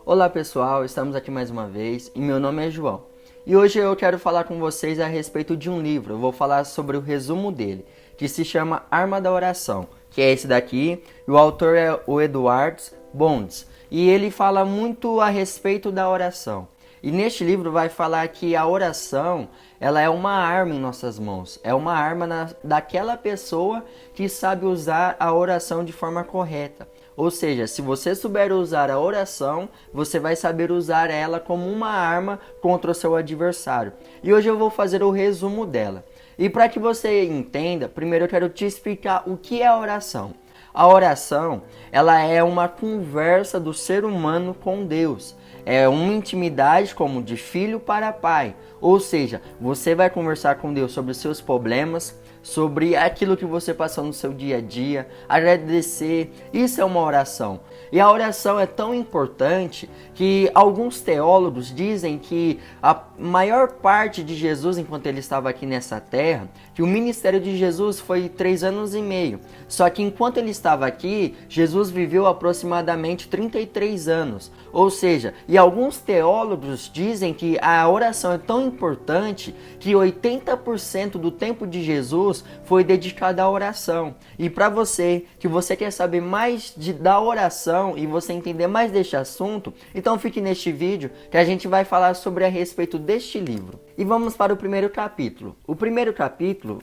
Olá pessoal, estamos aqui mais uma vez e meu nome é João. E hoje eu quero falar com vocês a respeito de um livro. Eu vou falar sobre o resumo dele, que se chama Arma da Oração, que é esse daqui. E o autor é o Edward Bonds. E ele fala muito a respeito da oração. E neste livro vai falar que a oração, ela é uma arma em nossas mãos. É uma arma daquela pessoa que sabe usar a oração de forma correta. Ou seja, se você souber usar a oração, você vai saber usar ela como uma arma contra o seu adversário. E hoje eu vou fazer o resumo dela. E para que você entenda, primeiro eu quero te explicar o que é a oração. A oração, ela é uma conversa do ser humano com Deus. É uma intimidade como de filho para pai. Ou seja, você vai conversar com Deus sobre os seus problemas, sobre aquilo que você passou no seu dia a dia, agradecer. Isso é uma oração. E a oração é tão importante que alguns teólogos dizem que a maior parte de Jesus, enquanto ele estava aqui nessa terra, que o ministério de Jesus foi 3 anos e meio. Só que enquanto ele estava aqui, Jesus viveu aproximadamente 33 anos. Ou seja, e alguns teólogos dizem que a oração é tão importante que 80% do tempo de Jesus foi dedicado à oração. E para você, que você quer saber mais da oração e você entender mais deste assunto, então fique neste vídeo que a gente vai falar sobre a respeito deste livro. E vamos para o primeiro capítulo. O primeiro capítulo,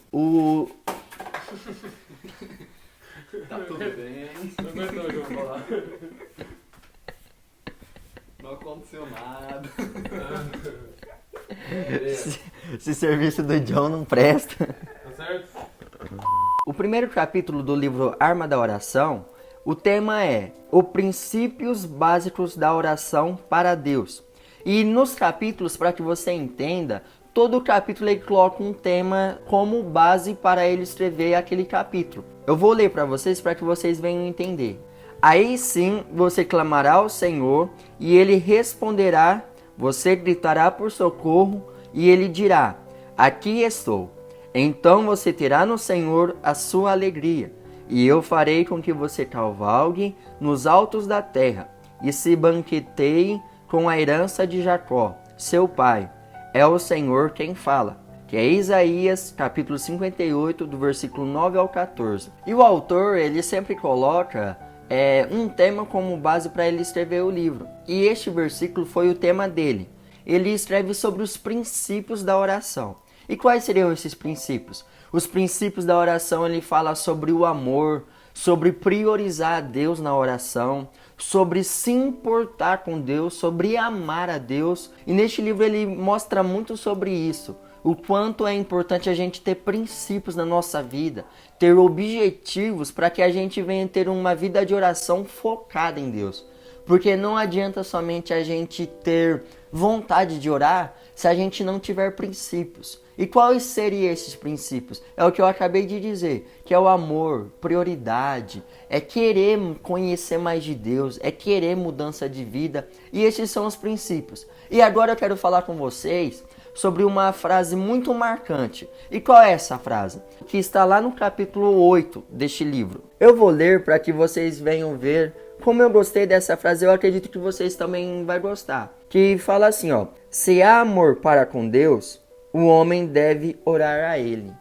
Tá tudo bem. Não aguentou, João, falar. Não aconteceu nada. Esse serviço do John não presta. Tá certo? O primeiro capítulo do livro Arma da Oração, o tema é os princípios básicos da oração para Deus. E nos capítulos, para que você entenda, todo capítulo ele coloca um tema como base para ele escrever aquele capítulo. Eu vou ler para vocês que vocês venham entender. Aí sim você clamará ao Senhor e ele responderá, você gritará por socorro e ele dirá, aqui estou. Então você terá no Senhor a sua alegria, e eu farei com que você cavalgue nos altos da terra, e se banqueteie com a herança de Jacó, seu pai. É o Senhor quem fala, que é Isaías, capítulo 58, do versículo 9 ao 14. E o autor, ele sempre coloca um tema como base para ele escrever o livro. E este versículo foi o tema dele. Ele escreve sobre os princípios da oração. E quais seriam esses princípios? Os princípios da oração, ele fala sobre o amor, sobre priorizar a Deus na oração, sobre se importar com Deus, sobre amar a Deus. E neste livro ele mostra muito sobre isso. O quanto é importante a gente ter princípios na nossa vida, ter objetivos para que a gente venha ter uma vida de oração focada em Deus. Porque não adianta somente a gente ter vontade de orar se a gente não tiver princípios. E quais seriam esses princípios? É o que eu acabei de dizer, que é o amor, prioridade, é querer conhecer mais de Deus, é querer mudança de vida. E esses são os princípios. E agora eu quero falar com vocês sobre uma frase muito marcante. E qual é essa frase? Que está lá no capítulo 8 deste livro. Eu vou ler para que vocês venham ver como eu gostei dessa frase. Eu acredito que vocês também vão gostar. Que fala assim, ó: se há amor para com Deus, o homem deve orar a Ele.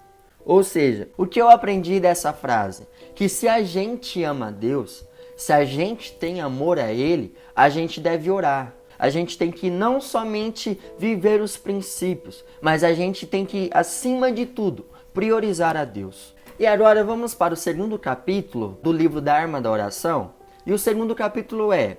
Ou seja, o que eu aprendi dessa frase? Que se a gente ama a Deus, se a gente tem amor a Ele, a gente deve orar. A gente tem que não somente viver os princípios, mas a gente tem que, acima de tudo, priorizar a Deus. E agora vamos para o segundo capítulo do livro da Arma da Oração. E o segundo capítulo é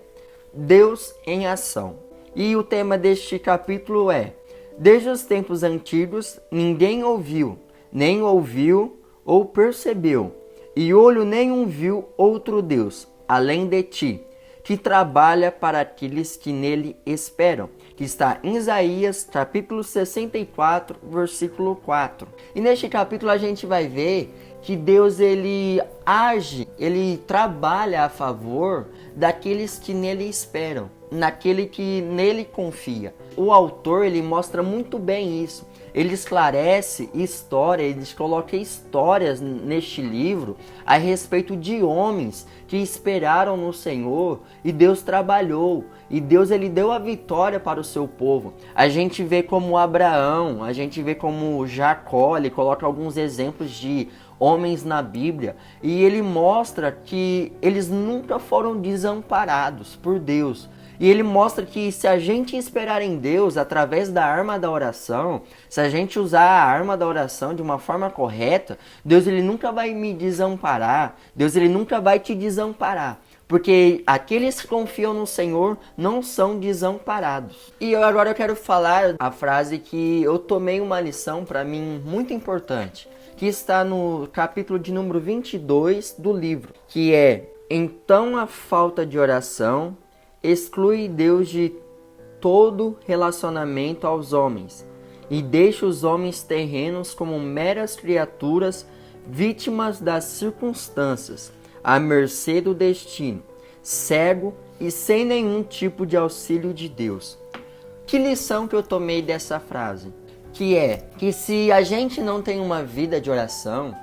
Deus em Ação. E o tema deste capítulo é: desde os tempos antigos, ninguém ouviu, nem ouviu ou percebeu, e olho nenhum viu outro Deus, além de ti, que trabalha para aqueles que nele esperam. Que está em Isaías, capítulo 64, versículo 4. E neste capítulo a gente vai ver que Deus ele age, ele trabalha a favor daqueles que nele esperam. naquele que nele confia. O autor, ele mostra muito bem isso. Ele esclarece história, ele coloca histórias neste livro a respeito de homens que esperaram no Senhor e Deus trabalhou. E Deus, ele deu a vitória para o seu povo. A gente vê como Abraão, a gente vê como Jacó, ele coloca alguns exemplos de homens na Bíblia. E ele mostra que eles nunca foram desamparados por Deus. E ele mostra que se a gente esperar em Deus através da arma da oração, se a gente usar a arma da oração de uma forma correta, Deus, ele nunca vai me desamparar. Deus, ele nunca vai te desamparar. Porque aqueles que confiam no Senhor não são desamparados. E agora eu quero falar a frase que eu tomei uma lição para mim muito importante, que está no capítulo de número 22 do livro, que é: então a falta de oração exclui Deus de todo relacionamento aos homens e deixa os homens terrenos como meras criaturas vítimas das circunstâncias, à mercê do destino, cego e sem nenhum tipo de auxílio de Deus. Que lição que eu tomei dessa frase? Que é que se a gente não tem uma vida de oração,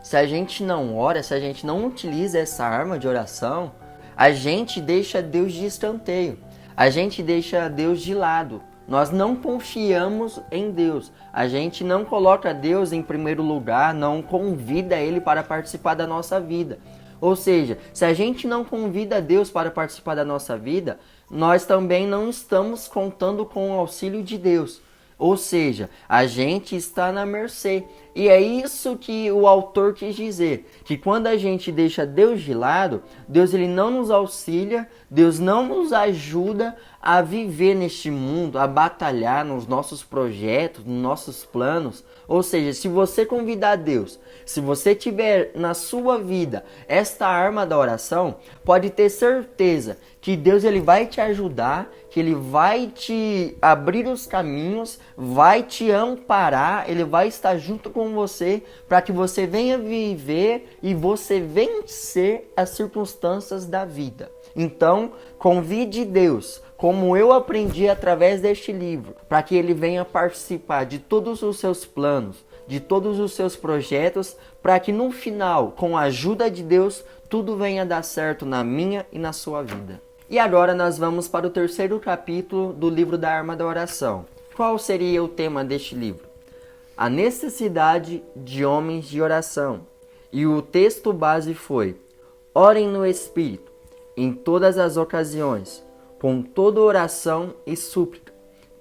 se a gente não ora, se a gente não utiliza essa arma de oração, a gente deixa Deus de escanteio, a gente deixa Deus de lado. Nós não confiamos em Deus, a gente não coloca Deus em primeiro lugar, não convida Ele para participar da nossa vida. Ou seja, se a gente não convida Deus para participar da nossa vida, nós também não estamos contando com o auxílio de Deus. Ou seja, a gente está na mercê. E é isso que o autor quis dizer, que quando a gente deixa Deus de lado, Deus, ele não nos auxilia, Deus não nos ajuda a viver neste mundo, a batalhar nos nossos projetos, nos nossos planos. Ou seja, se você convidar Deus, se você tiver na sua vida esta arma da oração, pode ter certeza que Deus, ele vai te ajudar, que ele vai te abrir os caminhos, vai te amparar, ele vai estar junto com você para que você venha viver e você vencer as circunstâncias da vida. Então, convide Deus, como eu aprendi através deste livro, para que ele venha participar de todos os seus planos, de todos os seus projetos, para que no final, com a ajuda de Deus, tudo venha dar certo na minha e na sua vida. E agora nós vamos para o terceiro capítulo do livro da Arma da Oração. Qual seria o tema deste livro? A necessidade de homens de oração. E o texto base foi: orem no Espírito, em todas as ocasiões, com toda oração e súplica.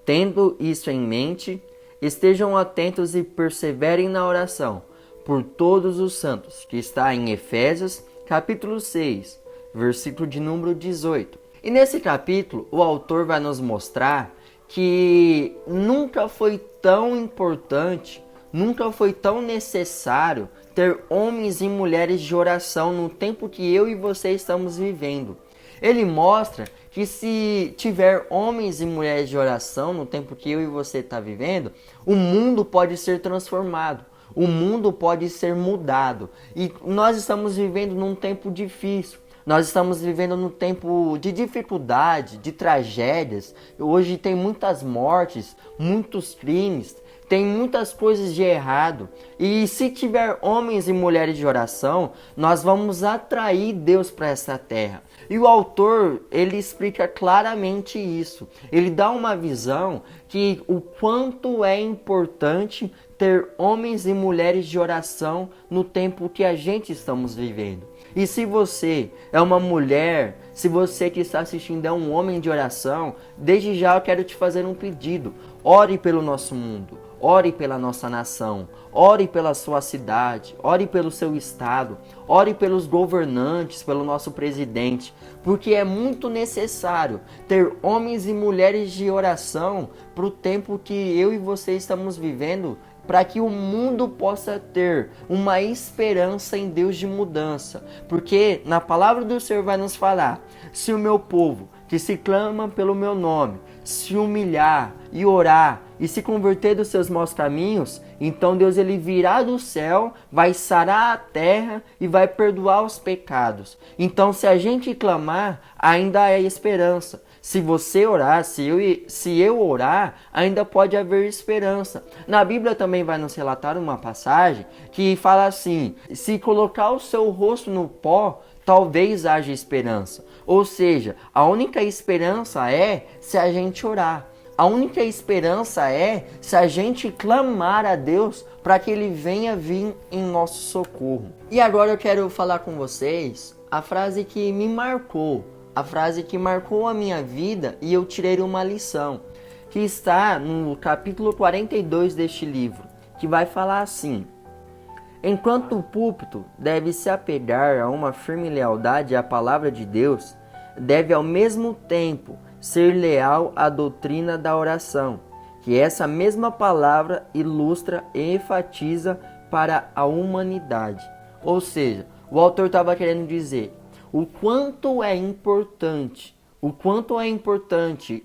Tendo isso em mente, estejam atentos e perseverem na oração por todos os santos, que está em Efésios, capítulo 6, versículo de número 18. E nesse capítulo, o autor vai nos mostrar que nunca foi tão importante, nunca foi tão necessário ter homens e mulheres de oração no tempo que eu e você estamos vivendo. Ele mostra que se tiver homens e mulheres de oração no tempo que eu e você está vivendo, o mundo pode ser transformado, o mundo pode ser mudado. E nós estamos vivendo num tempo difícil. Nós estamos vivendo num tempo de dificuldade, de tragédias. Hoje tem muitas mortes, muitos crimes, tem muitas coisas de errado. E se tiver homens e mulheres de oração, nós vamos atrair Deus para essa terra. E o autor, ele explica claramente isso. Ele dá uma visão que o quanto é importante ter homens e mulheres de oração no tempo que a gente estamos vivendo. E se você é uma mulher, se você que está assistindo é um homem de oração, desde já eu quero te fazer um pedido. Ore pelo nosso mundo, ore pela nossa nação, ore pela sua cidade, ore pelo seu estado, ore pelos governantes, pelo nosso presidente, porque é muito necessário ter homens e mulheres de oração para o tempo que eu e você estamos vivendo, para que o mundo possa ter uma esperança em Deus de mudança. Porque na palavra do Senhor vai nos falar: se o meu povo, que se clama pelo meu nome, se humilhar e orar e se converter dos seus maus caminhos, então Deus, ele virá do céu, vai sarar a terra e vai perdoar os pecados. Então, se a gente clamar, ainda há esperança. Se você orar, se eu orar, ainda pode haver esperança. Na Bíblia também vai nos relatar uma passagem que fala assim: se colocar o seu rosto no pó, talvez haja esperança. Ou seja, a única esperança é se a gente orar. A única esperança é se a gente clamar a Deus para que Ele venha vir em nosso socorro. E agora eu quero falar com vocês a frase que me marcou, a frase que marcou a minha vida e eu tirei uma lição, que está no capítulo 42 deste livro, que vai falar assim: enquanto o púlpito deve se apegar a uma firme lealdade à palavra de Deus, deve ao mesmo tempo ser leal à doutrina da oração, que essa mesma palavra ilustra e enfatiza para a humanidade. Ou seja, o autor estava querendo dizer o quanto é importante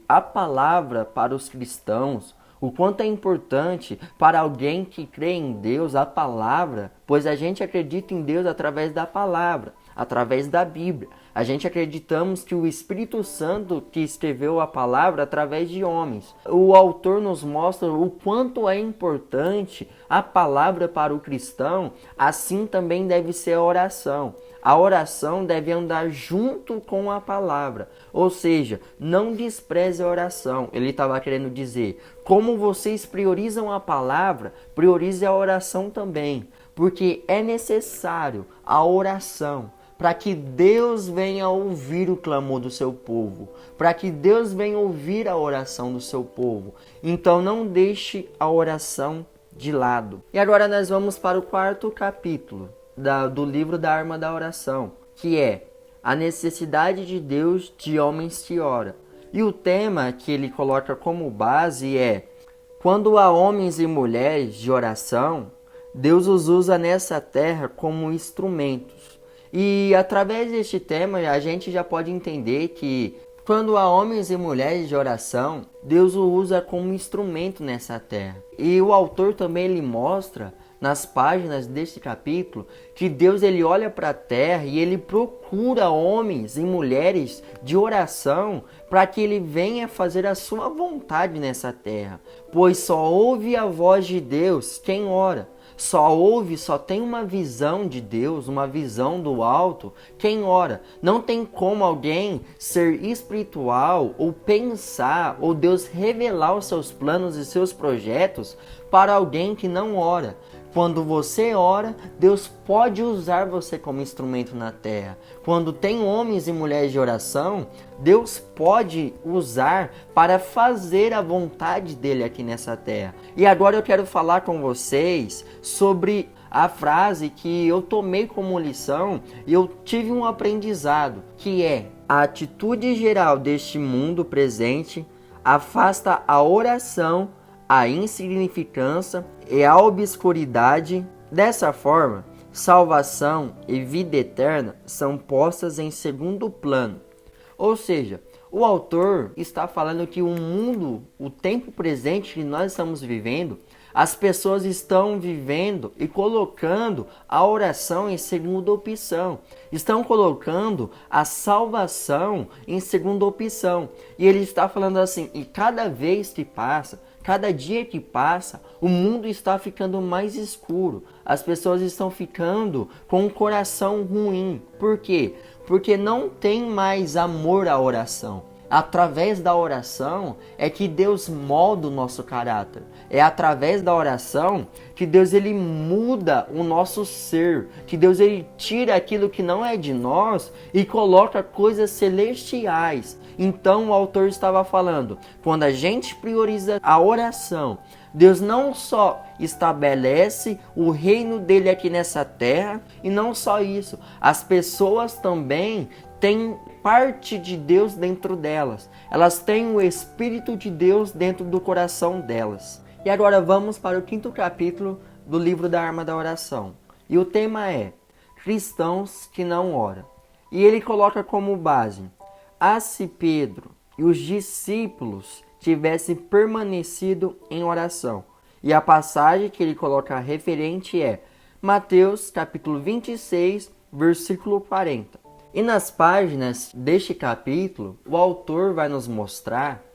a palavra para os cristãos, o quanto é importante para alguém que crê em Deus a palavra, pois a gente acredita em Deus através da palavra, através da Bíblia. A gente acreditamos que o Espírito Santo que escreveu a palavra através de homens. O autor nos mostra o quanto é importante a palavra para o cristão, assim também deve ser a oração. A oração deve andar junto com a palavra, ou seja, não despreze a oração. Ele estava querendo dizer, como vocês priorizam a palavra, priorize a oração também, porque é necessário a oração para que Deus venha ouvir o clamor do seu povo, para que Deus venha ouvir a oração do seu povo. Então não deixe a oração de lado. E agora nós vamos para o quarto capítulo do livro da Arma da Oração, que é a necessidade de Deus de homens que oram. E o tema que ele coloca como base é: quando há homens e mulheres de oração, Deus os usa nessa terra como instrumentos. E através deste tema a gente já pode entender que quando há homens e mulheres de oração, Deus o usa como instrumento nessa terra. E o autor também ele mostra nas páginas deste capítulo que Deus ele olha para a terra e ele procura homens e mulheres de oração para que ele venha fazer a sua vontade nessa terra. Pois só ouve a voz de Deus quem ora. Só tem uma visão de Deus, uma visão do alto, quem ora. Não tem como alguém ser espiritual ou pensar, ou Deus revelar os seus planos e seus projetos para alguém que não ora. Quando você ora, Deus pode usar você como instrumento na terra. Quando tem homens e mulheres de oração, Deus pode usar para fazer a vontade dele aqui nessa terra. E agora eu quero falar com vocês sobre a frase que eu tomei como lição e eu tive um aprendizado, que é: a atitude geral deste mundo presente afasta a oração, a insignificância e a obscuridade. Dessa forma, salvação e vida eterna são postas em segundo plano. Ou seja, o autor está falando que o mundo, o tempo presente que nós estamos vivendo, as pessoas estão vivendo e colocando a oração em segunda opção. Estão colocando a salvação em segunda opção. E ele está falando assim, e cada vez que passa, cada dia que passa, o mundo está ficando mais escuro. As pessoas estão ficando com um coração ruim. Por quê? Porque não tem mais amor à oração. Através da oração é que Deus molda o nosso caráter. É através da oração que Deus ele muda o nosso ser. Que Deus ele tira aquilo que não é de nós e coloca coisas celestiais. Então o autor estava falando, quando a gente prioriza a oração, Deus não só estabelece o reino dele aqui nessa terra, e não só isso, as pessoas também têm parte de Deus dentro delas. Elas têm o Espírito de Deus dentro do coração delas. E agora vamos para o quinto capítulo do livro da Arma da Oração. E o tema é cristãos que não oram. E ele coloca como base: se Pedro e os discípulos tivessem permanecido em oração. E a passagem que ele coloca referente é Mateus capítulo 26, versículo 40. E nas páginas deste capítulo, o autor vai nos mostrar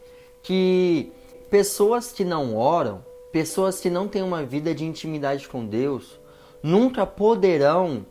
que pessoas que não oram, pessoas que não têm uma vida de intimidade com Deus, nunca poderão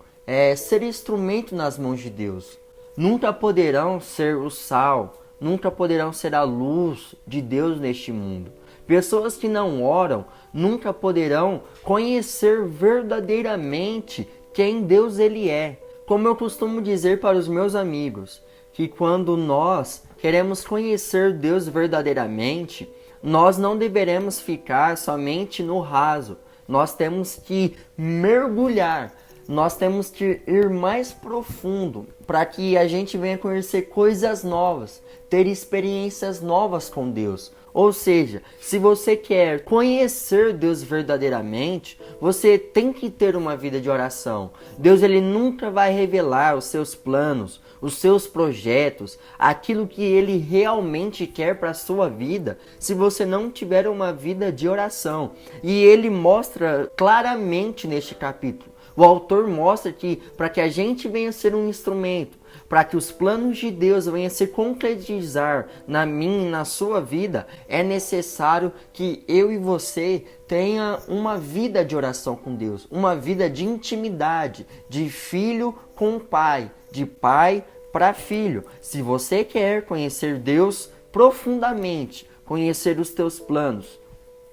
ser instrumento nas mãos de Deus. Nunca poderão ser o sal, nunca poderão ser a luz de Deus neste mundo. Pessoas que não oram nunca poderão conhecer verdadeiramente quem Deus ele é. Como eu costumo dizer para os meus amigos, que quando nós queremos conhecer Deus verdadeiramente, nós não deveremos ficar somente no raso. Nós temos que mergulhar. Nós temos que ir mais profundo para que a gente venha conhecer coisas novas, ter experiências novas com Deus. Ou seja, se você quer conhecer Deus verdadeiramente, você tem que ter uma vida de oração. Deus ele nunca vai revelar os seus planos, os seus projetos, aquilo que ele realmente quer para a sua vida, se você não tiver uma vida de oração. E ele mostra claramente neste capítulo. O autor mostra que para que a gente venha ser um instrumento, para que os planos de Deus venham se concretizar na minha e na sua vida, é necessário que eu e você tenha uma vida de oração com Deus, uma vida de intimidade, de filho com pai, de pai para filho. Se você quer conhecer Deus profundamente, conhecer os teus planos,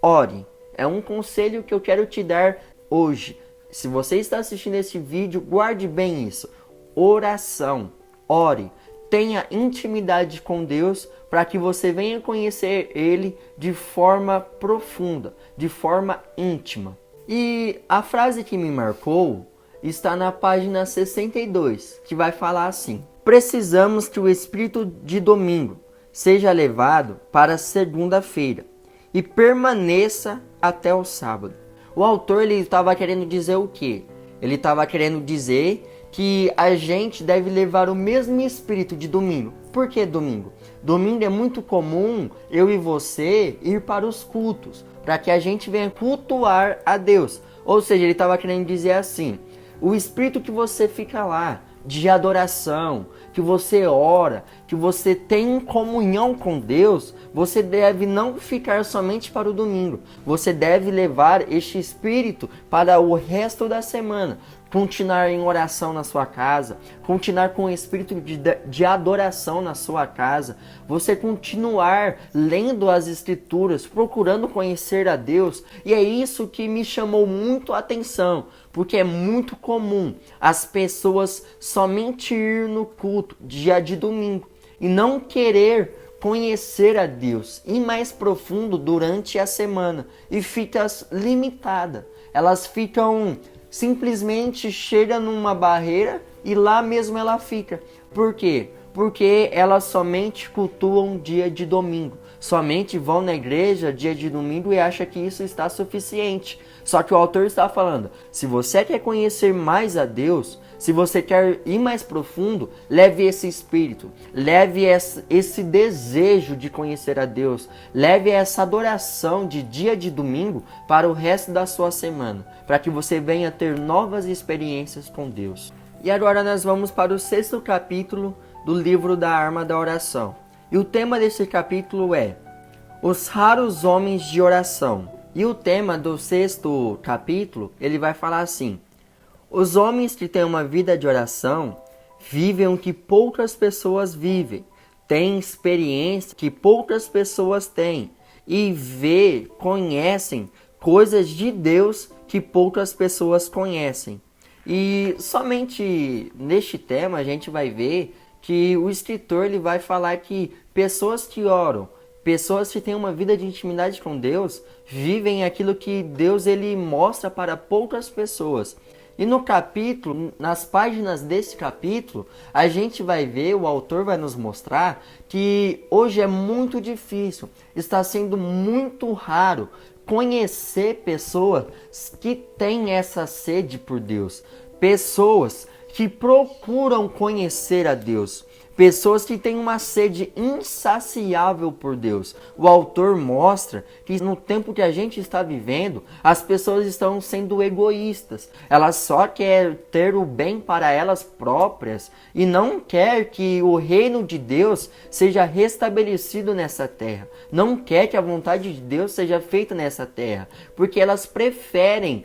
ore. É um conselho que eu quero te dar hoje. Se você está assistindo esse vídeo, guarde bem isso. Oração. Ore. Tenha intimidade com Deus para que você venha conhecer Ele de forma profunda, de forma íntima. E a frase que me marcou está na página 62, que vai falar assim: precisamos que o espírito de domingo seja levado para segunda-feira e permaneça até o sábado. O autor ele estava querendo dizer o quê? Ele estava querendo dizer que a gente deve levar o mesmo espírito de domingo. Por que domingo? Domingo é muito comum eu e você ir para os cultos, para que a gente venha cultuar a Deus. Ou seja, ele estava querendo dizer assim: o espírito que você fica lá, de adoração, que você ora, que você tem comunhão com Deus, você deve não ficar somente para o domingo. Você deve levar este espírito para o resto da semana. Continuar em oração na sua casa, continuar com o espírito de adoração na sua casa, você continuar lendo as escrituras, procurando conhecer a Deus. E é isso que me chamou muito a atenção, porque é muito comum as pessoas somente ir no culto dia de domingo e não querer conhecer a Deus e mais profundo durante a semana, e fica limitada. Elas ficam simplesmente chega numa barreira e lá mesmo ela fica. Por quê? Porque elas somente cultuam dia de domingo. Somente vão na igreja dia de domingo e acham que isso está suficiente. Só que o autor está falando, se você quer conhecer mais a Deus, se você quer ir mais profundo, leve esse espírito, leve esse desejo de conhecer a Deus, leve essa adoração de dia de domingo para o resto da sua semana, para que você venha ter novas experiências com Deus. E agora nós vamos para o 6º capítulo do livro da Arma da Oração. E o tema desse capítulo é Os Raros Homens de Oração. E o tema do 6º capítulo, ele vai falar assim: os homens que têm uma vida de oração vivem o que poucas pessoas vivem, têm experiência que poucas pessoas têm e conhecem coisas de Deus que poucas pessoas conhecem. E somente neste tema a gente vai ver que o escritor ele vai falar que pessoas que oram, pessoas que têm uma vida de intimidade com Deus, vivem aquilo que Deus ele mostra para poucas pessoas. E no capítulo, nas páginas desse capítulo, a gente vai ver, o autor vai nos mostrar que hoje é muito difícil, está sendo muito raro conhecer pessoas que têm essa sede por Deus, pessoas que procuram conhecer a Deus, Pessoas que têm uma sede insaciável por Deus. O autor mostra que no tempo que a gente está vivendo, as pessoas estão sendo egoístas. Elas só querem ter o bem para elas próprias e não quer que o reino de Deus seja restabelecido nessa terra. Não quer que a vontade de Deus seja feita nessa terra. Porque elas preferem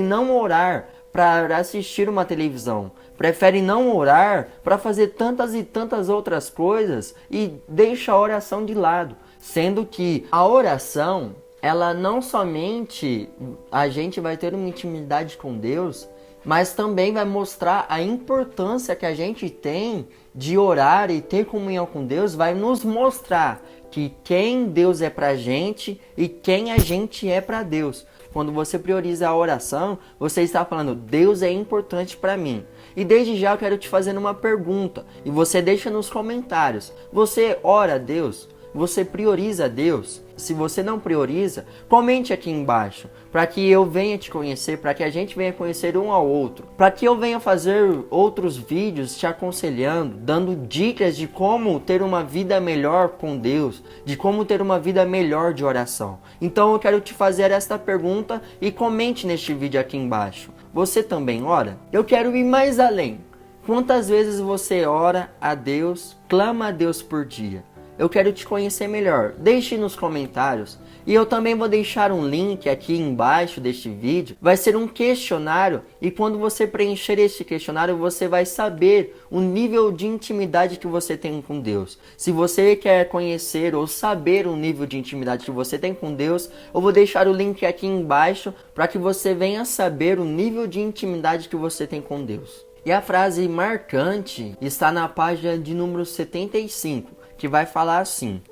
não orar para assistir uma televisão. Preferem não orar para fazer tantas e tantas outras coisas e deixa a oração de lado. Sendo que a oração, ela não somente a gente vai ter uma intimidade com Deus, mas também vai mostrar a importância que a gente tem de orar e ter comunhão com Deus, vai nos mostrar que quem Deus é pra gente e quem a gente é pra Deus. Quando você prioriza a oração, você está falando, Deus é importante para mim. E desde já eu quero te fazer uma pergunta, e você deixa nos comentários. Você ora a Deus? Você prioriza a Deus? Se você não prioriza, comente aqui embaixo, para que eu venha te conhecer, para que a gente venha conhecer um ao outro, para que eu venha fazer outros vídeos te aconselhando, dando dicas de como ter uma vida melhor com Deus, de como ter uma vida melhor de oração. Então eu quero te fazer esta pergunta e comente neste vídeo aqui embaixo. Você também ora? Eu quero ir mais além. Quantas vezes você ora a Deus, clama a Deus por dia? Eu quero te conhecer melhor. Deixe nos comentários. E eu também vou deixar um link aqui embaixo deste vídeo. Vai ser um questionário. E quando você preencher este questionário, você vai saber o nível de intimidade que você tem com Deus. Se você quer conhecer ou saber o nível de intimidade que você tem com Deus, eu vou deixar o link aqui embaixo para que você venha saber o nível de intimidade que você tem com Deus. E a frase marcante está na página de número 75. Que vai falar assim: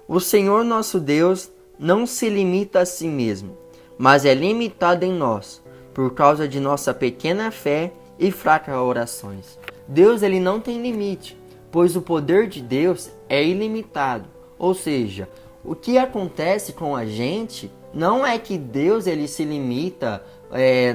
o Senhor nosso Deus não se limita a si mesmo, mas é limitado em nós, por causa de nossa pequena fé e fracas orações. Deus ele não tem limite, pois o poder de Deus é ilimitado. Ou seja, o que acontece com a gente não é que Deus ele se limita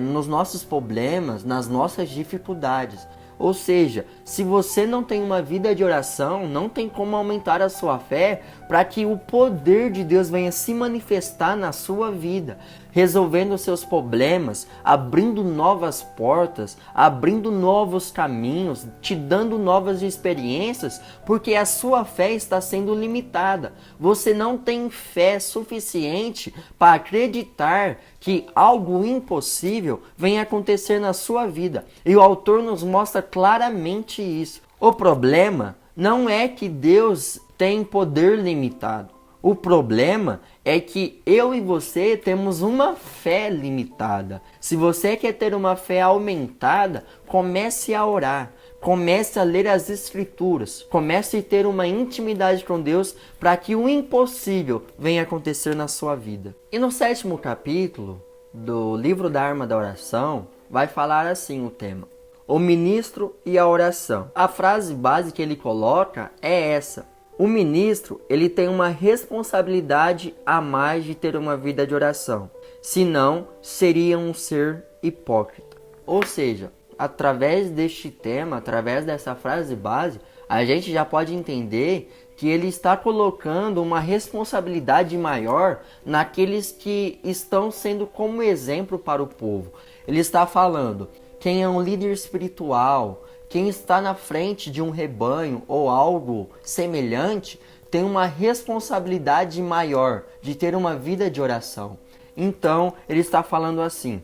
nos nossos problemas, nas nossas dificuldades. Ou seja, se você não tem uma vida de oração, não tem como aumentar a sua fé para que o poder de Deus venha se manifestar na sua vida, resolvendo os seus problemas, abrindo novas portas, abrindo novos caminhos, te dando novas experiências, porque a sua fé está sendo limitada. Você não tem fé suficiente para acreditar que algo impossível venha acontecer na sua vida. E o autor nos mostra claramente isso. O problema não é que Deus tem poder limitado. O problema é que eu e você temos uma fé limitada. Se você quer ter uma fé aumentada, comece a orar. Comece a ler as Escrituras. Comece a ter uma intimidade com Deus para que o impossível venha acontecer na sua vida. E no 7º capítulo do livro da Arma da Oração, vai falar assim o tema: o ministro e a oração. A frase base que ele coloca é essa: o ministro ele tem uma responsabilidade a mais de ter uma vida de oração, senão seria um ser hipócrita. Ou seja, através deste tema, através dessa frase base, a gente já pode entender que ele está colocando uma responsabilidade maior naqueles que estão sendo como exemplo para o povo. Ele está falando, quem é um líder espiritual, quem está na frente de um rebanho ou algo semelhante, tem uma responsabilidade maior de ter uma vida de oração. Então, ele está falando assim: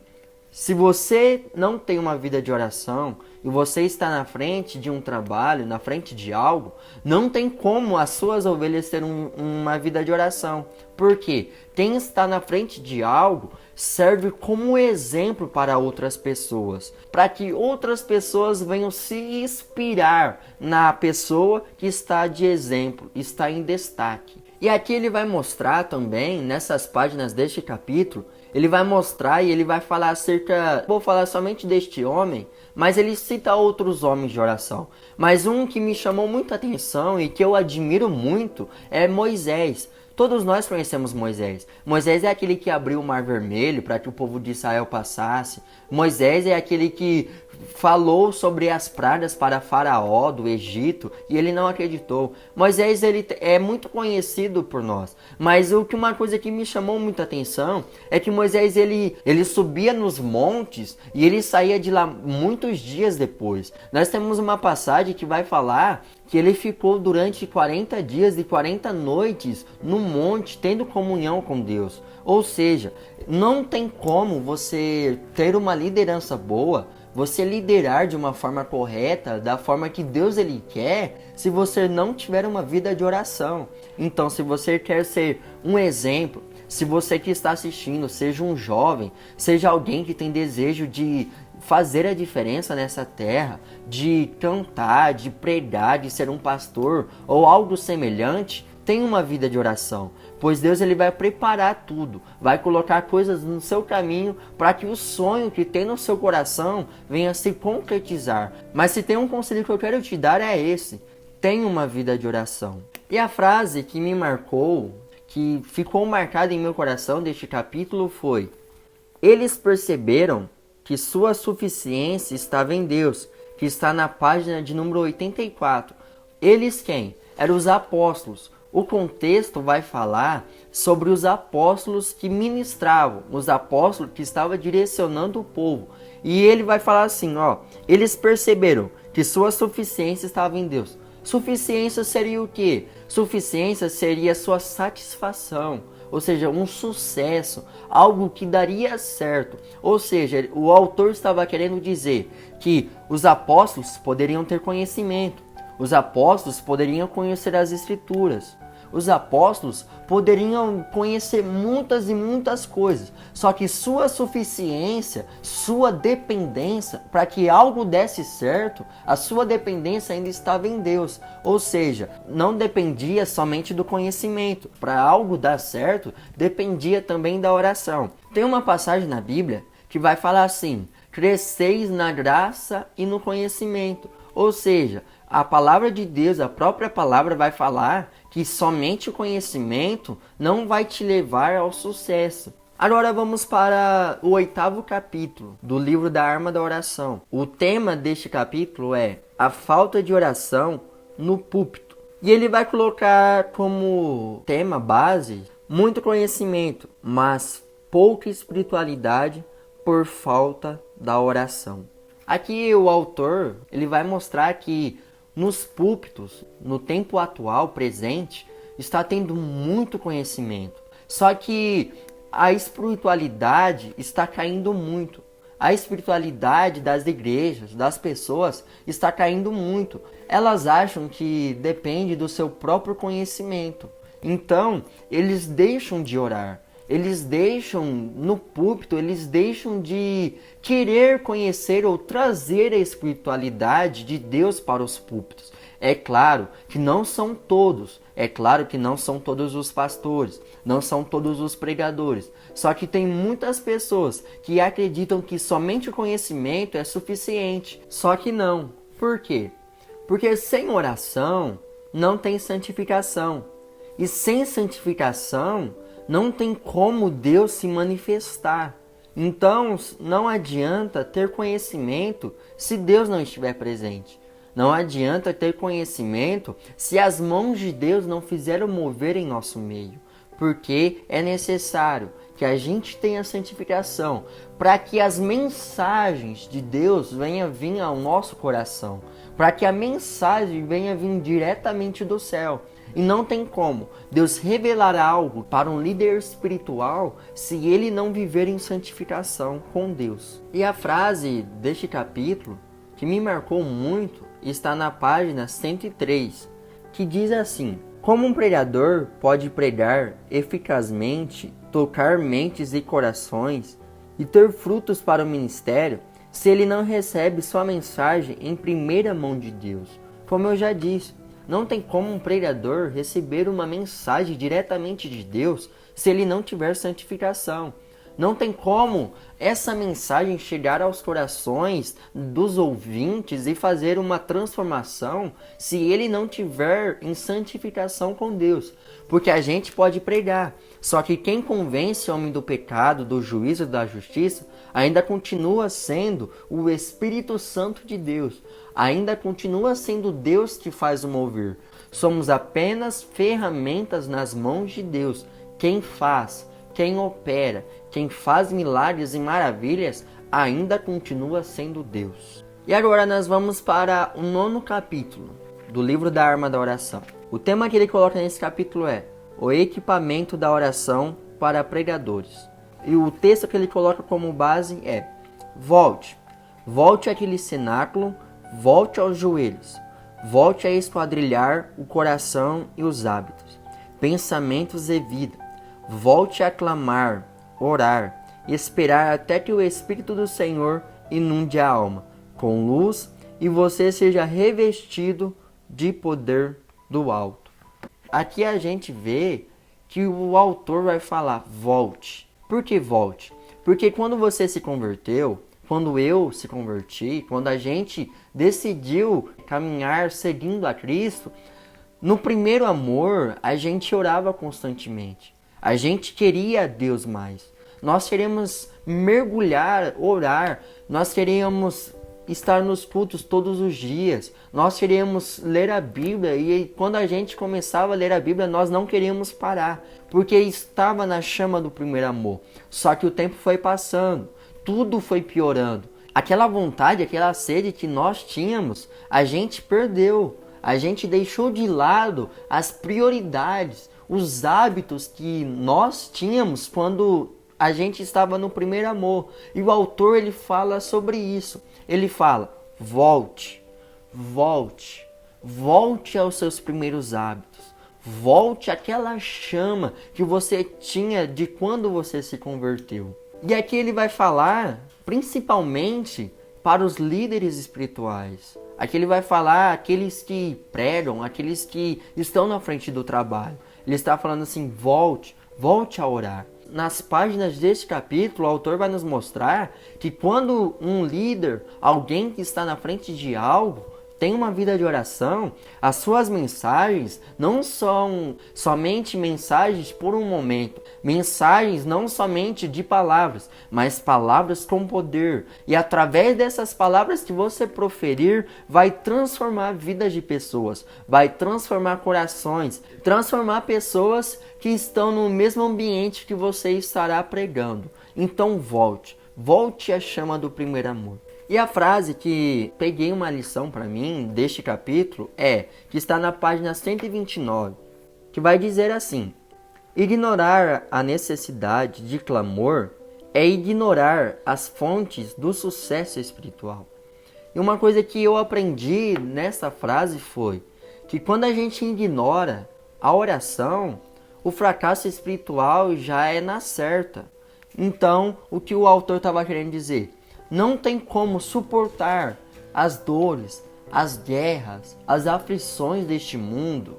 se você não tem uma vida de oração e você está na frente de um trabalho, na frente de algo, não tem como as suas ovelhas terem uma vida de oração. Por quê? Quem está na frente de algo serve como exemplo para outras pessoas, para que outras pessoas venham se inspirar na pessoa que está de exemplo, está em destaque. E aqui ele vai mostrar também, nessas páginas deste capítulo, ele vai mostrar e ele vai falar acerca... Vou falar somente deste homem, mas ele cita outros homens de oração. Mas um que me chamou muita atenção e que eu admiro muito é Moisés. Todos nós conhecemos Moisés. Moisés é aquele que abriu o Mar Vermelho para que o povo de Israel passasse. Moisés é aquele que falou sobre as pragas para Faraó do Egito e ele não acreditou. Moisés, ele é muito conhecido por nós, mas uma coisa que me chamou muita atenção é que Moisés ele subia nos montes e ele saía de lá muitos dias depois. Nós temos uma passagem que vai falar que ele ficou durante 40 dias e 40 noites no monte tendo comunhão com Deus. Ou seja, não tem como você ter uma liderança boa, você liderar de uma forma correta, da forma que Deus ele quer, se você não tiver uma vida de oração. Então, se você quer ser um exemplo, se você que está assistindo, seja um jovem, seja alguém que tem desejo de fazer a diferença nessa terra, de cantar, de pregar, de ser um pastor ou algo semelhante, tenha uma vida de oração, pois Deus ele vai preparar tudo, vai colocar coisas no seu caminho para que o sonho que tem no seu coração venha se concretizar. Mas se tem um conselho que eu quero te dar é esse: tenha uma vida de oração. E a frase que me marcou, que ficou marcada em meu coração deste capítulo foi: eles perceberam que sua suficiência estava em Deus, que está na página de número 84. Eles quem? Eram os apóstolos. O contexto vai falar sobre os apóstolos que ministravam, os apóstolos que estavam direcionando o povo. E ele vai falar assim, eles perceberam que sua suficiência estava em Deus. Suficiência seria o quê? Suficiência seria sua satisfação, ou seja, um sucesso, algo que daria certo. Ou seja, o autor estava querendo dizer que os apóstolos poderiam ter conhecimento, os apóstolos poderiam conhecer as escrituras, os apóstolos poderiam conhecer muitas e muitas coisas, só que sua suficiência, sua dependência, para que algo desse certo, a sua dependência ainda estava em Deus. Ou seja, não dependia somente do conhecimento. Para algo dar certo, dependia também da oração. Tem uma passagem na Bíblia que vai falar assim: cresceis na graça e no conhecimento. Ou seja, a palavra de Deus, a própria palavra vai falar que somente o conhecimento não vai te levar ao sucesso. Agora vamos para o 8º capítulo do livro da Arma da Oração. O tema deste capítulo é a falta de oração no púlpito. E ele vai colocar como tema base muito conhecimento, mas pouca espiritualidade por falta da oração. Aqui o autor ele vai mostrar que nos púlpitos, no tempo atual, presente, está tendo muito conhecimento. Só que a espiritualidade está caindo muito. A espiritualidade das igrejas, das pessoas, está caindo muito. Elas acham que depende do seu próprio conhecimento. Então, eles deixam de orar. Eles deixam no púlpito, eles deixam de querer conhecer ou trazer a espiritualidade de Deus para os púlpitos. É claro que não são todos, é claro que não são todos os pastores, não são todos os pregadores. Só que tem muitas pessoas que acreditam que somente o conhecimento é suficiente. Só que não. Por quê? Porque sem oração não tem santificação. E sem santificação não tem como Deus se manifestar. Então, não adianta ter conhecimento se Deus não estiver presente. Não adianta ter conhecimento se as mãos de Deus não fizeram mover em nosso meio. Porque é necessário que a gente tenha santificação para que as mensagens de Deus venham vir ao nosso coração. Para que a mensagem venha vir diretamente do céu. E não tem como Deus revelar algo para um líder espiritual se ele não viver em santificação com Deus. E a frase deste capítulo, que me marcou muito, está na página 103, que diz assim: como um pregador pode pregar eficazmente, tocar mentes e corações e ter frutos para o ministério se ele não recebe sua mensagem em primeira mão de Deus? Como eu já disse, não tem como um pregador receber uma mensagem diretamente de Deus se ele não tiver santificação. Não tem como essa mensagem chegar aos corações dos ouvintes e fazer uma transformação se ele não tiver em santificação com Deus. Porque a gente pode pregar, só que quem convence o homem do pecado, do juízo e da justiça, ainda continua sendo o Espírito Santo de Deus. Ainda continua sendo Deus que faz o mover. Somos apenas ferramentas nas mãos de Deus. Quem faz, quem opera, quem faz milagres e maravilhas, ainda continua sendo Deus. E agora nós vamos para o 9º capítulo do livro da Arma da Oração. O tema que ele coloca nesse capítulo é o equipamento da oração para pregadores. E o texto que ele coloca como base é: volte àquele cenáculo, volte aos joelhos, volte a esquadrilhar o coração e os hábitos, pensamentos e vida. Volte a clamar, orar e esperar até que o Espírito do Senhor inunde a alma com luz e você seja revestido de poder do alto. Aqui a gente vê que o autor vai falar volte. Por que volte? Porque quando você se converteu, quando eu se converti, quando a gente decidiu caminhar seguindo a Cristo, no primeiro amor a gente orava constantemente. A gente queria Deus mais. Nós queríamos mergulhar, orar. Nós queríamos estar nos cultos todos os dias. Nós queríamos ler a Bíblia. E quando a gente começava a ler a Bíblia, nós não queríamos parar. Porque estava na chama do primeiro amor. Só que o tempo foi passando. Tudo foi piorando. Aquela vontade, aquela sede que nós tínhamos, a gente perdeu. A gente deixou de lado as prioridades, os hábitos que nós tínhamos quando a gente estava no primeiro amor. E o autor ele fala sobre isso. Ele fala: volte aos seus primeiros hábitos. Volte àquela chama que você tinha de quando você se converteu. E aqui ele vai falar principalmente para os líderes espirituais. Aqui ele vai falar aqueles que pregam, aqueles que estão na frente do trabalho. Ele está falando assim: volte a orar. Nas páginas deste capítulo, o autor vai nos mostrar que quando um líder, alguém que está na frente de algo, tem uma vida de oração, as suas mensagens não são somente mensagens por um momento. Mensagens não somente de palavras, mas palavras com poder. E através dessas palavras que você proferir, vai transformar vidas de pessoas, vai transformar corações, transformar pessoas que estão no mesmo ambiente que você estará pregando. Então volte à chama do primeiro amor. E a frase que peguei uma lição para mim deste capítulo que está na página 129, que vai dizer assim: ignorar a necessidade de clamor é ignorar as fontes do sucesso espiritual. E uma coisa que eu aprendi nessa frase foi que quando a gente ignora a oração, o fracasso espiritual já é na certa. Então, o que o autor estava querendo dizer? Não tem como suportar as dores, as guerras, as aflições deste mundo,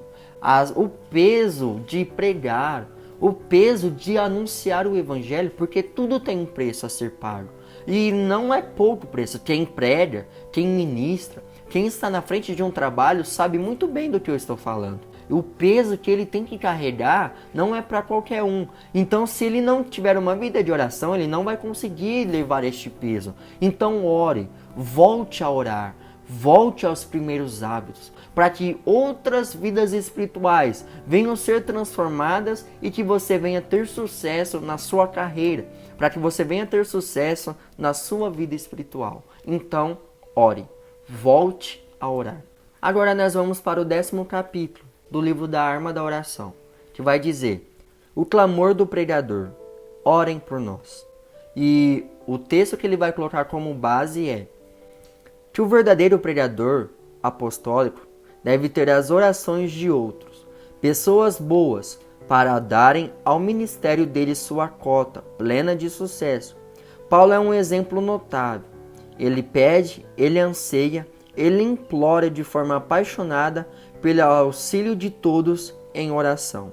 o peso de pregar, o peso de anunciar o evangelho, porque tudo tem um preço a ser pago. E não é pouco preço. Quem prega, quem ministra, quem está na frente de um trabalho sabe muito bem do que eu estou falando. O peso que ele tem que carregar não é para qualquer um. Então, se ele não tiver uma vida de oração, ele não vai conseguir levar este peso. Então, ore, volte a orar, volte aos primeiros hábitos, para que outras vidas espirituais venham ser transformadas e que você venha ter sucesso na sua carreira, para que você venha ter sucesso na sua vida espiritual. Então, ore, volte a orar. Agora nós vamos para o 10º capítulo do livro da Arma da Oração, que vai dizer: o clamor do pregador, orem por nós. E o texto que ele vai colocar como base é que o verdadeiro pregador apostólico deve ter as orações de outros, pessoas boas, para darem ao ministério dele sua cota plena de sucesso. Paulo é um exemplo notável. Ele pede, ele anseia, ele implora de forma apaixonada pelo auxílio de todos em oração.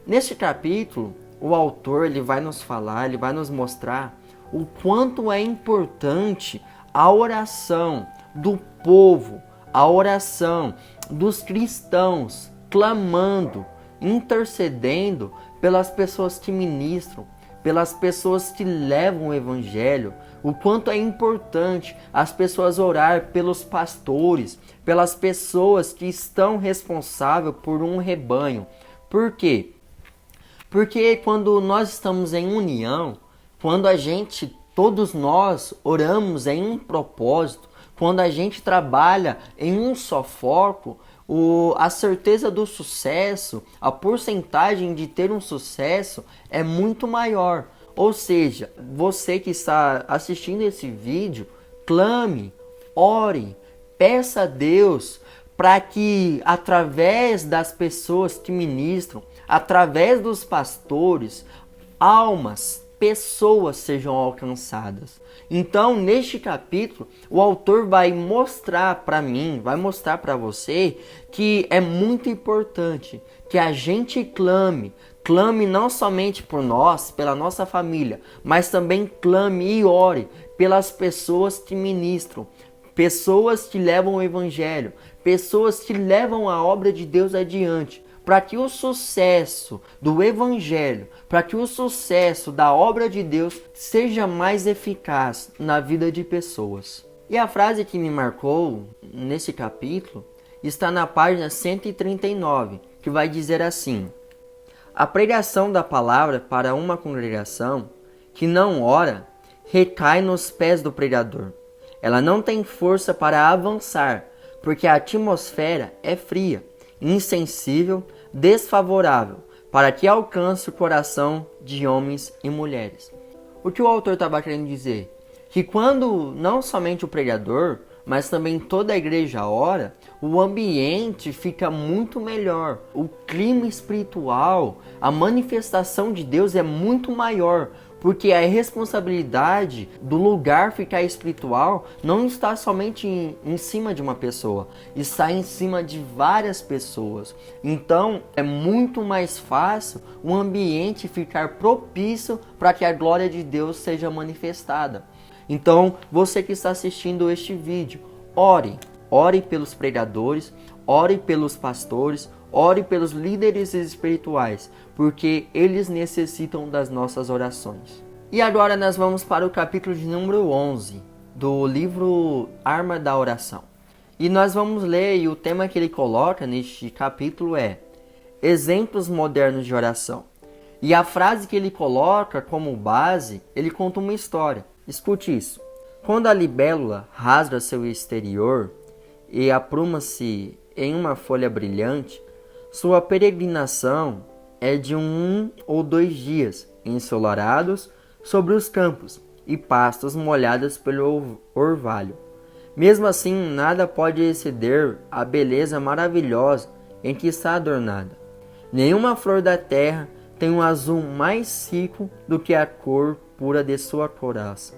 Neste capítulo, o autor ele vai nos falar, ele vai nos mostrar o quanto é importante a oração do povo, a oração dos cristãos, clamando, intercedendo pelas pessoas que ministram, pelas pessoas que levam o evangelho, o quanto é importante as pessoas orar pelos pastores, pelas pessoas que estão responsáveis por um rebanho. Por quê? Porque quando nós estamos em união, quando todos nós oramos em um propósito, quando a gente trabalha em um só foco, a certeza do sucesso, a porcentagem de ter um sucesso é muito maior. Ou seja, você que está assistindo esse vídeo, clame, ore, peça a Deus para que através das pessoas que ministram, através dos pastores, pessoas sejam alcançadas. Então, neste capítulo, o autor vai mostrar para mim, vai mostrar para você que é muito importante que a gente clame não somente por nós, pela nossa família, mas também clame e ore pelas pessoas que ministram, pessoas que levam o evangelho, pessoas que levam a obra de Deus adiante, para que o sucesso do evangelho, para que o sucesso da obra de Deus seja mais eficaz na vida de pessoas. E a frase que me marcou nesse capítulo está na página 139, que vai dizer assim: a pregação da palavra para uma congregação que não ora recai nos pés do pregador. Ela não tem força para avançar, porque a atmosfera é fria, insensível, desfavorável, para que alcance o coração de homens e mulheres. O que o autor estava querendo dizer? Que quando não somente o pregador, mas também toda a igreja ora, o ambiente fica muito melhor. O clima espiritual, a manifestação de Deus é muito maior, porque a responsabilidade do lugar ficar espiritual não está somente em cima de uma pessoa, está em cima de várias pessoas. Então é muito mais fácil o ambiente ficar propício para que a glória de Deus seja manifestada. Então, você que está assistindo este vídeo, ore pelos pregadores, ore pelos pastores, ore pelos líderes espirituais, porque eles necessitam das nossas orações. E agora nós vamos para o capítulo de número 11 do livro Arma da Oração. E nós vamos ler, e o tema que ele coloca neste capítulo é exemplos modernos de oração. E a frase que ele coloca como base, ele conta uma história. Escute isso. Quando a libélula rasga seu exterior e apruma-se em uma folha brilhante, sua peregrinação é de 1 ou 2 dias, ensolarados sobre os campos e pastos molhados pelo orvalho. Mesmo assim, nada pode exceder a beleza maravilhosa em que está adornada. Nenhuma flor da terra tem um azul mais rico do que a cor pura de sua couraça.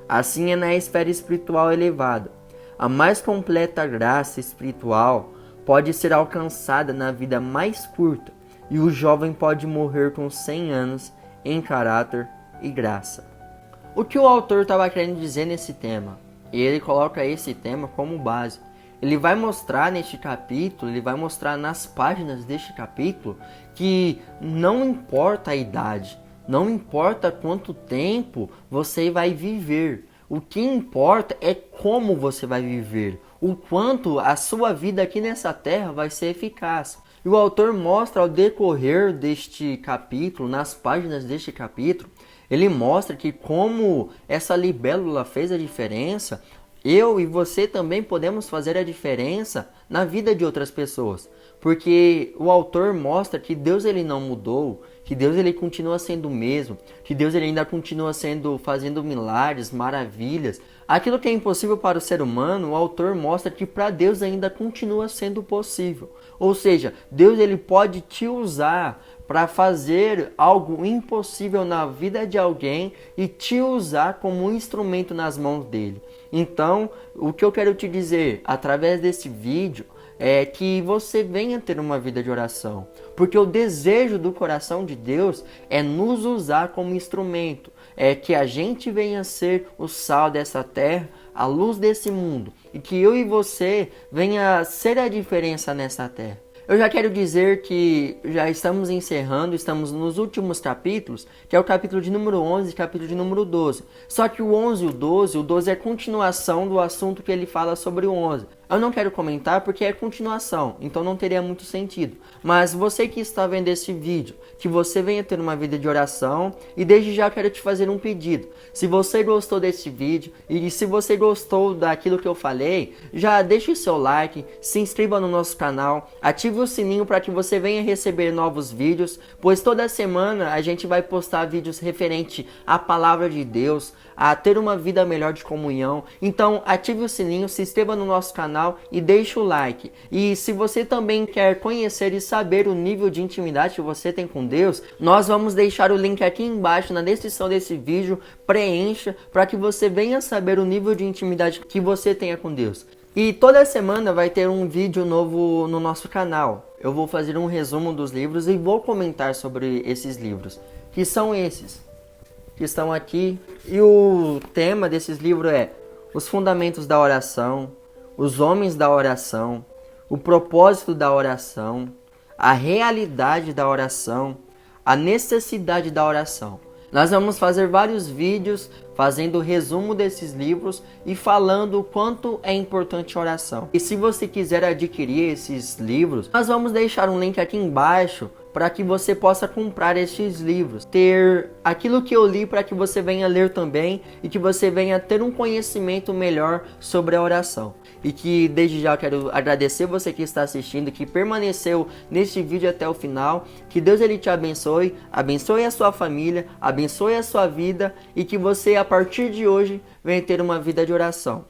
Assim é na esfera espiritual elevada. A mais completa graça espiritual pode ser alcançada na vida mais curta, e o jovem pode morrer com 100 anos em caráter e graça. O que o autor estava querendo dizer nesse tema? E ele coloca esse tema como base. Ele vai mostrar neste capítulo, ele vai mostrar nas páginas deste capítulo que não importa a idade, não importa quanto tempo você vai viver. O que importa é como você vai viver, o quanto a sua vida aqui nessa terra vai ser eficaz. E o autor mostra ao decorrer deste capítulo, nas páginas deste capítulo, ele mostra que como essa libélula fez a diferença, eu e você também podemos fazer a diferença na vida de outras pessoas. Porque o autor mostra que Deus ele não mudou, que Deus ele continua sendo o mesmo, que Deus ele ainda continua fazendo milagres, maravilhas. Aquilo que é impossível para o ser humano, o autor mostra que para Deus ainda continua sendo possível. Ou seja, Deus ele pode te usar para fazer algo impossível na vida de alguém e te usar como um instrumento nas mãos dele. Então, o que eu quero te dizer através desse vídeo é que você venha ter uma vida de oração. Porque o desejo do coração de Deus é nos usar como instrumento. É que a gente venha ser o sal dessa terra, a luz desse mundo. E que eu e você venha ser a diferença nessa terra. Eu já quero dizer que já estamos encerrando, estamos nos últimos capítulos, que é o capítulo de número 11 e capítulo de número 12. Só que o 11 e o 12 é continuação do assunto que ele fala sobre o 11. Eu não quero comentar porque é continuação, então não teria muito sentido. Mas você que está vendo esse vídeo, que você venha ter uma vida de oração, e desde já eu quero te fazer um pedido. Se você gostou desse vídeo e se você gostou daquilo que eu falei, já deixe seu like, se inscreva no nosso canal, ative o sininho para que você venha receber novos vídeos, pois toda semana a gente vai postar vídeos referente à palavra de Deus, a ter uma vida melhor de comunhão. Então ative o sininho, se inscreva no nosso canal e deixe o like. E se você também quer conhecer e saber o nível de intimidade que você tem com Deus, nós vamos deixar o link aqui embaixo na descrição desse vídeo. Preencha para que você venha saber o nível de intimidade que você tenha com Deus. E toda semana vai ter um vídeo novo no nosso canal. Eu vou fazer um resumo dos livros e vou comentar sobre esses livros, que são esses que estão aqui. E o tema desses livros é os fundamentos da oração, os homens da oração, o propósito da oração, a realidade da oração, a necessidade da oração. Nós vamos fazer vários vídeos fazendo o resumo desses livros e falando o quanto é importante a oração. E se você quiser adquirir esses livros, nós vamos deixar um link aqui embaixo para que você possa comprar estes livros. Ter aquilo que eu li para que você venha ler também e que você venha ter um conhecimento melhor sobre a oração. E que desde já eu quero agradecer você que está assistindo, que permaneceu neste vídeo até o final. Que Deus ele te abençoe, abençoe a sua família, abençoe a sua vida e que você a partir de hoje venha ter uma vida de oração.